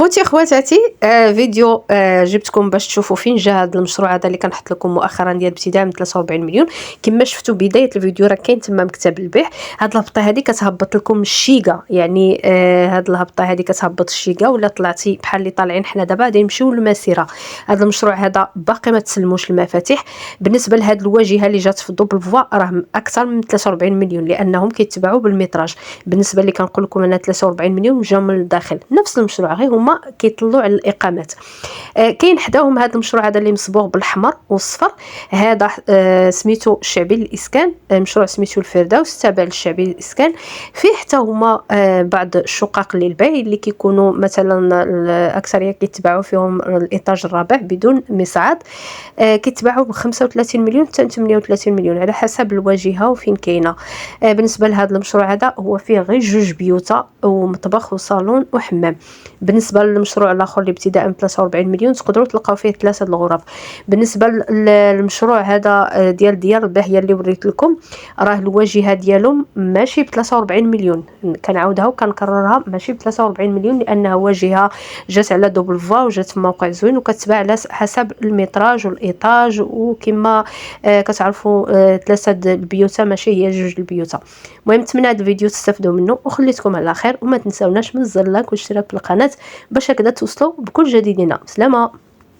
خوتي خواتاتي، فيديو جبتكم باش تشوفوا فين جا هذا المشروع هذا اللي كنحط لكم مؤخرا ديال ابتداء من 43 مليون. كما شفتوا بدايه الفيديو راه كاين تما مكتب البيع. هاد الهبطه هذه كتهبط لكم الشيغا، يعني هاد الهبطه هذه كتهبط الشيغا، ولا طلعتي بحال اللي طالعين حنا دابا غادي نمشيو للمسيره. هذا المشروع هذا باقي ما تسلموش المفاتيح. بالنسبه لهاد الواجهه اللي جات في دوبل فوا راه اكثر من 43 مليون، لانهم كيتباعوا بالمتراج. بالنسبه اللي كنقول لكم انا 43 مليون جاو من الداخل، نفس المشروع غير هما كيطلعوا على الاقامات. كاين حداهم هذا المشروع هذا اللي مصبوغ بالاحمر والصفر، هذا سميتو الشعبي للاسكان، مشروع سميتو الفردوس تابع للشعبي للاسكان. فيه حتى هما بعض الشقق للبيع اللي كيكونوا مثلا الاكثريه كيتباعوا فيهم الايطاج الرابع بدون مصعد، كيتباعوا ب 35 مليون حتى 38 مليون على حسب الواجهه وفين كاينه. بالنسبه لهذا المشروع هذا هو فيه غير جوج بيوتا ومطبخ وصالون وحمام. بالنسبه للمشروع الاخر اللي ابتداء من 43 مليون تقدروا تلقاو فيه 3 الغرف. بالنسبه للمشروع هذا ديال ديار الباهيه اللي وريت لكم، راه الواجهه ديالهم ماشي ب 43 مليون، كنعاودها وكنكررها، ماشي ب 43 مليون، لانها واجهه جات على دوبل فوا وجات في موقع زوين وكتباع على حسب المتراج والايطاج، وكما كتعرفوا 3 البيوتا ماشي هي 2 البيوتا. المهم نتمنى هذا الفيديو تستافدوا منه وخليتكم على خير، وما تنساوناش من الزر لايك والاشتراك في القناه باش هكذا توصلوا بكل جديدنا. سلامه.